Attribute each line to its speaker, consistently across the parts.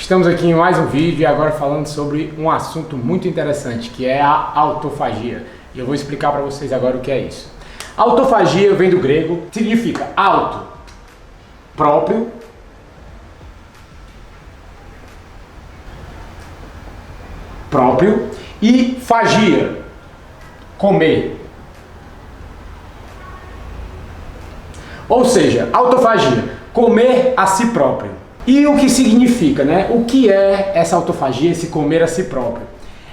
Speaker 1: Estamos aqui em mais um vídeo e agora falando sobre um assunto muito interessante, que é a autofagia. E eu vou explicar para vocês agora o que é isso. Autofagia vem do grego, significa auto, próprio, e fagia, comer. Ou seja, autofagia, comer a si próprio. E o que significa, né? O que é essa autofagia, esse comer a si próprio?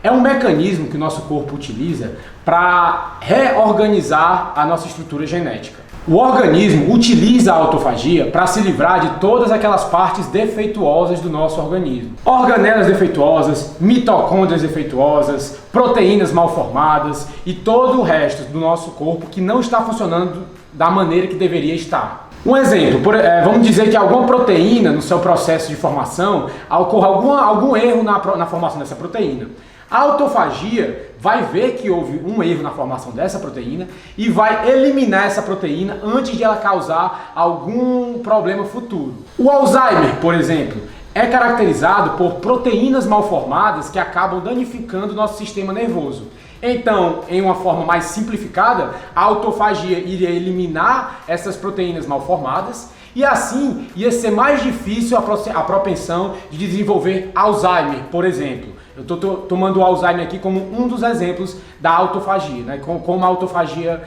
Speaker 1: É um mecanismo que o nosso corpo utiliza para reorganizar a nossa estrutura genética. O organismo utiliza a autofagia para se livrar de todas aquelas partes defeituosas do nosso organismo. Organelas defeituosas, mitocôndrias defeituosas, proteínas mal formadas e todo o resto do nosso corpo que não está funcionando da maneira que deveria estar. Um exemplo, vamos dizer que alguma proteína no seu processo de formação ocorra algum erro na formação dessa proteína. A autofagia vai ver que houve um erro na formação dessa proteína e vai eliminar essa proteína antes de ela causar algum problema futuro. O Alzheimer, por exemplo, é caracterizado por proteínas mal formadas que acabam danificando o nosso sistema nervoso. Então, em uma forma mais simplificada, a autofagia iria eliminar essas proteínas mal formadas e assim ia ser mais difícil a propensão de desenvolver Alzheimer, por exemplo. Eu estou tomando o Alzheimer aqui como um dos exemplos da autofagia, né? Como a autofagia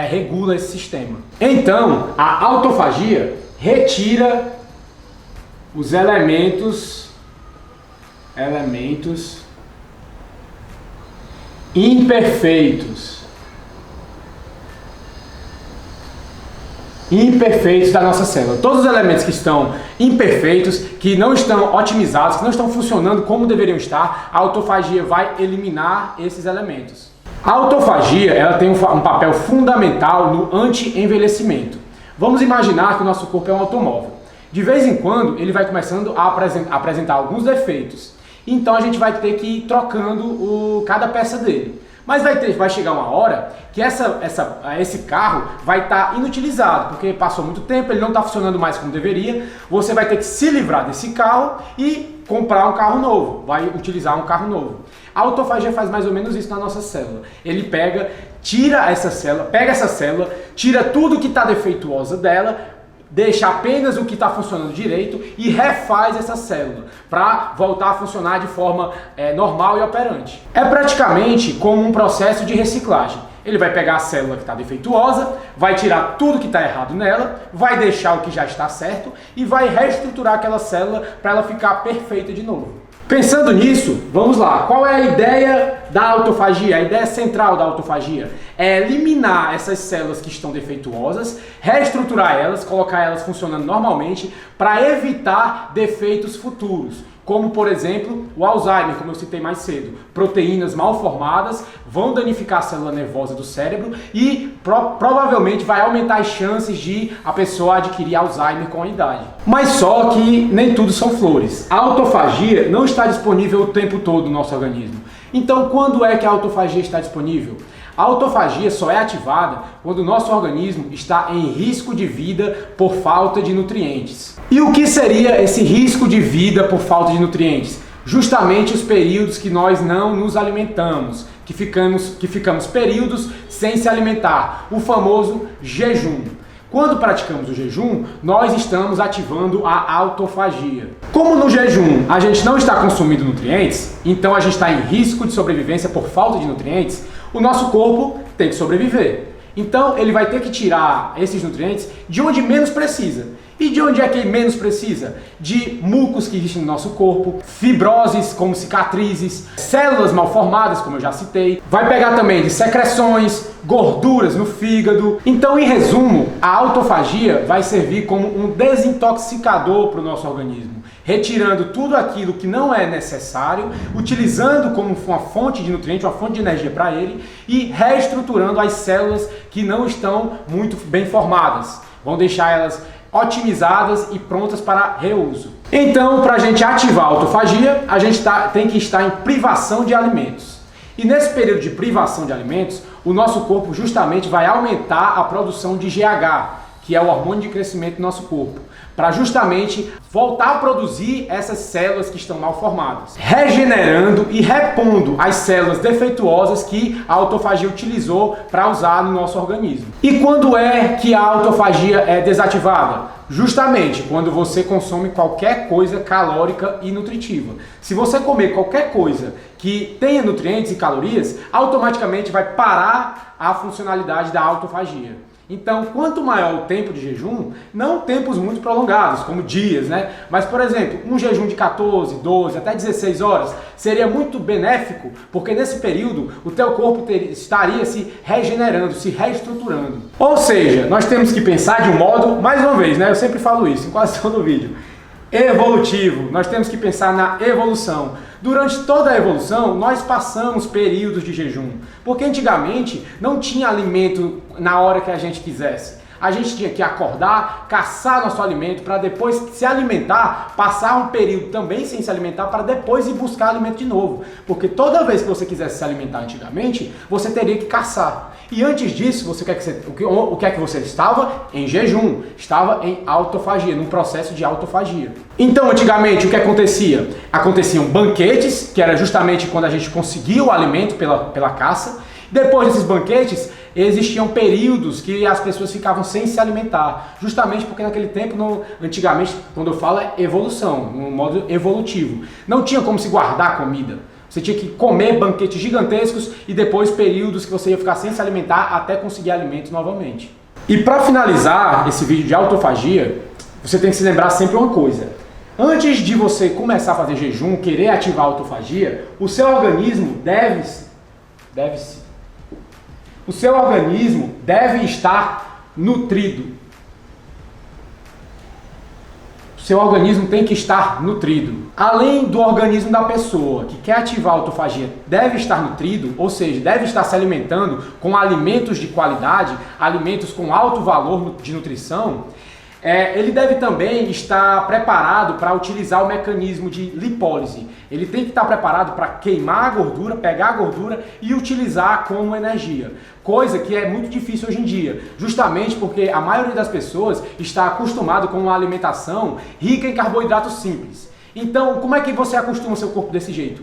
Speaker 1: regula esse sistema. Então, a autofagia retira os elementos imperfeitos da nossa célula. Todos os elementos que estão imperfeitos, que não estão otimizados, que não estão funcionando como deveriam estar, a autofagia vai eliminar esses elementos. A autofagia ela tem um papel fundamental no anti-envelhecimento. Vamos imaginar que o nosso corpo é um automóvel. De vez em quando ele vai começando a apresentar alguns defeitos. Então a gente vai ter que ir trocando cada peça dele. Mas vai chegar uma hora que esse carro vai estar inutilizado, porque passou muito tempo, ele não está funcionando mais como deveria. Você vai ter que se livrar desse carro e comprar um carro novo, vai utilizar um carro novo. A autofagia faz mais ou menos isso na nossa célula. Ele pega essa célula, tira tudo que está defeituosa dela, deixa apenas o que está funcionando direito e refaz essa célula para voltar a funcionar de forma normal e operante. É praticamente como um processo de reciclagem. Ele vai pegar a célula que está defeituosa, vai tirar tudo que está errado nela, vai deixar o que já está certo e vai reestruturar aquela célula para ela ficar perfeita de novo. Pensando nisso, vamos lá. Qual é a ideia da autofagia? A ideia central da autofagia é eliminar essas células que estão defeituosas, reestruturar elas, colocar elas funcionando normalmente para evitar defeitos futuros, como por exemplo o Alzheimer, como eu citei mais cedo. Proteínas mal formadas vão danificar a célula nervosa do cérebro e provavelmente vai aumentar as chances de a pessoa adquirir Alzheimer com a idade. Mas só que nem tudo são flores. A autofagia não está disponível o tempo todo no nosso organismo. Então, quando é que a autofagia está disponível? A autofagia só é ativada quando o nosso organismo está em risco de vida por falta de nutrientes. E o que seria esse risco de vida por falta de nutrientes? Justamente os períodos que nós não nos alimentamos, que ficamos períodos sem se alimentar, o famoso jejum. Quando praticamos o jejum, nós estamos ativando a autofagia. Como no jejum a gente não está consumindo nutrientes, então a gente está em risco de sobrevivência por falta de nutrientes, o nosso corpo tem que sobreviver. Então ele vai ter que tirar esses nutrientes de onde menos precisa. E de onde é que menos precisa? De mucos que existem no nosso corpo, fibroses como cicatrizes, células mal formadas, como eu já citei. Vai pegar também de secreções, gorduras no fígado. Então, em resumo, a autofagia vai servir como um desintoxicador para o nosso organismo, retirando tudo aquilo que não é necessário, utilizando como uma fonte de nutriente, uma fonte de energia para ele e reestruturando as células que não estão muito bem formadas. Vão deixar elas otimizadas e prontas para reuso. Então, para a gente ativar a autofagia, a gente tem que estar em privação de alimentos. E nesse período de privação de alimentos, o nosso corpo justamente vai aumentar a produção de GH, que é o hormônio de crescimento do nosso corpo, para justamente voltar a produzir essas células que estão mal formadas, regenerando e repondo as células defeituosas que a autofagia utilizou para usar no nosso organismo. E quando é que a autofagia é desativada? Justamente quando você consome qualquer coisa calórica e nutritiva. Se você comer qualquer coisa que tenha nutrientes e calorias, automaticamente vai parar a funcionalidade da autofagia. Então, quanto maior o tempo de jejum, não tempos muito prolongados, como dias, né? Mas, por exemplo, um jejum de 14, 12, até 16 horas seria muito benéfico, porque nesse período o teu corpo estaria se regenerando, se reestruturando. Ou seja, nós temos que pensar de um modo, mais uma vez, né? Eu sempre falo isso em quase todo vídeo, evolutivo. Nós temos que pensar na evolução. Durante toda a evolução, nós passamos períodos de jejum, porque antigamente não tinha alimento na hora que a gente quisesse. A gente tinha que acordar, caçar nosso alimento para depois se alimentar, passar um período também sem se alimentar para depois ir buscar alimento de novo. Porque toda vez que você quisesse se alimentar antigamente, você teria que caçar. E antes disso, o que é que você estava? Em jejum, estava em autofagia, num processo de autofagia. Então, antigamente, o que acontecia? Aconteciam banquetes, que era justamente quando a gente conseguia o alimento pela caça. Depois desses banquetes, existiam períodos que as pessoas ficavam sem se alimentar, justamente porque naquele tempo, antigamente, quando eu falo é evolução, no modo evolutivo, não tinha como se guardar comida. Você tinha que comer banquetes gigantescos e depois períodos que você ia ficar sem se alimentar até conseguir alimento novamente. E para finalizar esse vídeo de autofagia, você tem que se lembrar sempre uma coisa. Antes de você começar a fazer jejum, querer ativar a autofagia, o seu organismo deve estar nutrido. O seu organismo tem que estar nutrido. Além do organismo da pessoa que quer ativar a autofagia deve estar nutrido, ou seja, deve estar se alimentando com alimentos de qualidade, alimentos com alto valor de nutrição, ele deve também estar preparado para utilizar o mecanismo de lipólise. Ele tem que estar preparado para queimar a gordura, pegar a gordura e utilizar como energia. Coisa que é muito difícil hoje em dia, justamente porque a maioria das pessoas está acostumado com uma alimentação rica em carboidratos simples. Então, como é que você acostuma o seu corpo desse jeito?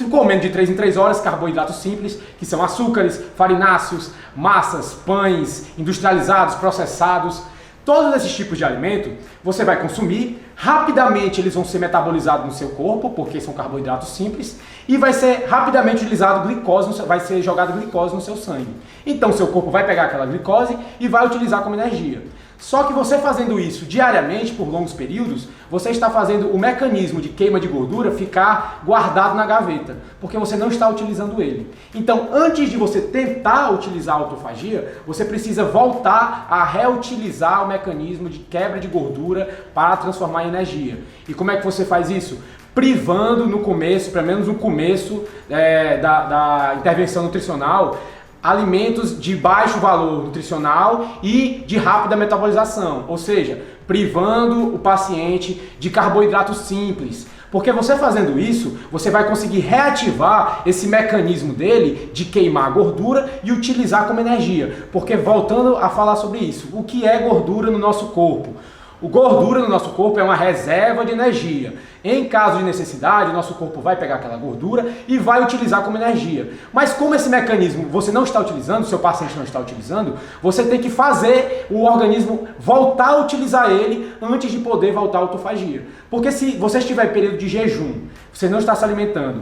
Speaker 1: Comendo de 3 em 3 horas carboidratos simples, que são açúcares, farináceos, massas, pães, industrializados, processados. Todos esses tipos de alimento você vai consumir, rapidamente eles vão ser metabolizados no seu corpo, porque são carboidratos simples, e vai ser rapidamente utilizado glicose, vai ser jogado glicose no seu sangue. Então seu corpo vai pegar aquela glicose e vai utilizar como energia. Só que você fazendo isso diariamente, por longos períodos, você está fazendo o mecanismo de queima de gordura ficar guardado na gaveta, porque você não está utilizando ele. Então, antes de você tentar utilizar a autofagia, você precisa voltar a reutilizar o mecanismo de quebra de gordura para transformar em energia. E como é que você faz isso? Privando no começo, pelo menos no começo da intervenção nutricional, alimentos de baixo valor nutricional e de rápida metabolização, ou seja, privando o paciente de carboidratos simples. Porque você fazendo isso, você vai conseguir reativar esse mecanismo dele de queimar a gordura e utilizar como energia. Porque voltando a falar sobre isso, o que é gordura no nosso corpo? O gordura no nosso corpo é uma reserva de energia. Em caso de necessidade, o nosso corpo vai pegar aquela gordura e vai utilizar como energia. Mas como esse mecanismo você não está utilizando, o seu paciente não está utilizando, você tem que fazer o organismo voltar a utilizar ele antes de poder voltar à autofagia. Porque se você estiver em período de jejum, você não está se alimentando,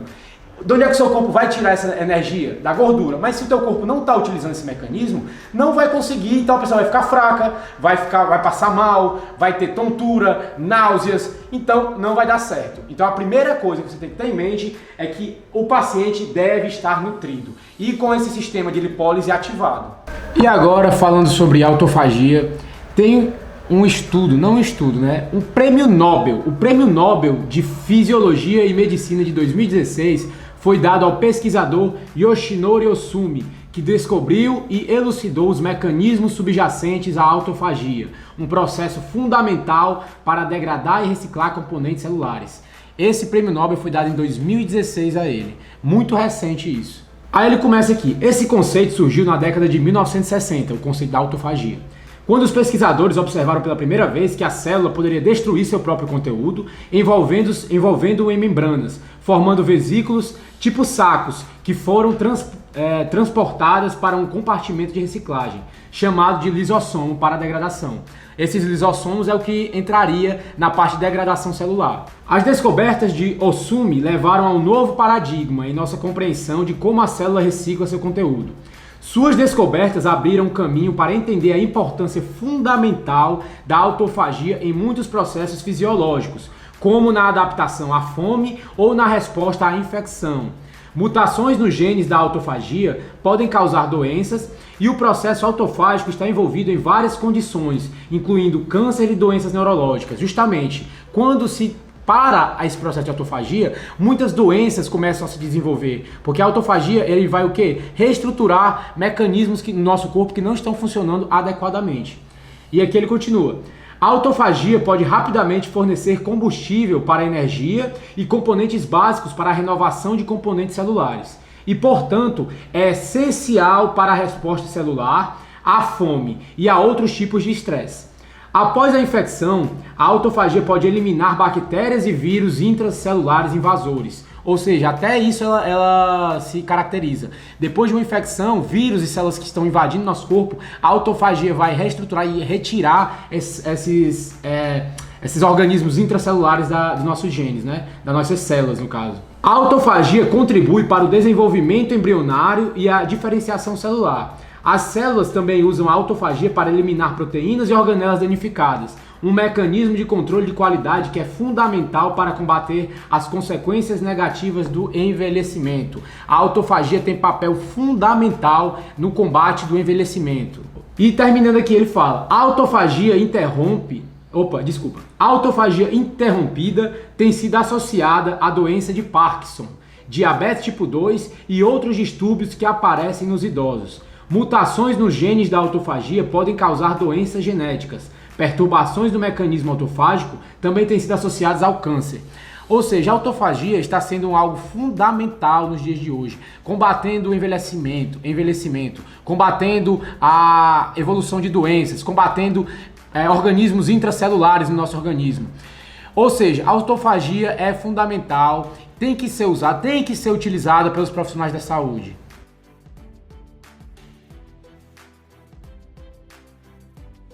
Speaker 1: de onde é que o seu corpo vai tirar essa energia? Da gordura. Mas se o teu corpo não está utilizando esse mecanismo, não vai conseguir, então a pessoa vai ficar fraca, vai passar mal, vai ter tontura, náuseas, então não vai dar certo. Então a primeira coisa que você tem que ter em mente é que o paciente deve estar nutrido e com esse sistema de lipólise ativado. E agora, falando sobre autofagia, tem um estudo, não um estudo, né? Um prêmio Nobel, o prêmio Nobel de Fisiologia e Medicina de 2016 foi dado ao pesquisador Yoshinori Ohsumi, que descobriu e elucidou os mecanismos subjacentes à autofagia, um processo fundamental para degradar e reciclar componentes celulares. Esse prêmio Nobel foi dado em 2016 a ele, muito recente isso. Aí ele começa aqui, esse conceito surgiu na década de 1960, o conceito da autofagia. Quando os pesquisadores observaram pela primeira vez que a célula poderia destruir seu próprio conteúdo, envolvendo-o em membranas, formando vesículos tipo sacos, que foram transportadas para um compartimento de reciclagem, chamado de lisossomo para degradação. Esses lisossomos é o que entraria na parte de degradação celular. As descobertas de Osumi levaram a um novo paradigma em nossa compreensão de como a célula recicla seu conteúdo. Suas descobertas abriram caminho para entender a importância fundamental da autofagia em muitos processos fisiológicos, como na adaptação à fome ou na resposta à infecção. Mutações nos genes da autofagia podem causar doenças e o processo autofágico está envolvido em várias condições, incluindo câncer e doenças neurológicas. Justamente, quando se para esse processo de autofagia, muitas doenças começam a se desenvolver, porque a autofagia ele vai o quê? Reestruturar mecanismos no nosso corpo que não estão funcionando adequadamente. E aqui ele continua. A autofagia pode rapidamente fornecer combustível para a energia e componentes básicos para a renovação de componentes celulares. E, portanto, é essencial para a resposta celular, à fome e a outros tipos de estresse. Após a infecção, a autofagia pode eliminar bactérias e vírus intracelulares invasores. Ou seja, até isso ela se caracteriza. Depois de uma infecção, vírus e células que estão invadindo nosso corpo, a autofagia vai reestruturar e retirar esses organismos intracelulares dos nossos genes, né? Das nossas células, no caso. A autofagia contribui para o desenvolvimento embrionário e a diferenciação celular. As células também usam a autofagia para eliminar proteínas e organelas danificadas, um mecanismo de controle de qualidade que é fundamental para combater as consequências negativas do envelhecimento. A autofagia tem papel fundamental no combate do envelhecimento. E terminando aqui ele fala, a autofagia interrompida tem sido associada à doença de Parkinson, diabetes tipo 2 e outros distúrbios que aparecem nos idosos. Mutações nos genes da autofagia podem causar doenças genéticas. Perturbações do mecanismo autofágico também têm sido associadas ao câncer. Ou seja, a autofagia está sendo algo fundamental nos dias de hoje, combatendo o envelhecimento, combatendo a evolução de doenças, combatendo organismos intracelulares no nosso organismo. Ou seja, a autofagia é fundamental, tem que ser usada, tem que ser utilizada pelos profissionais da saúde.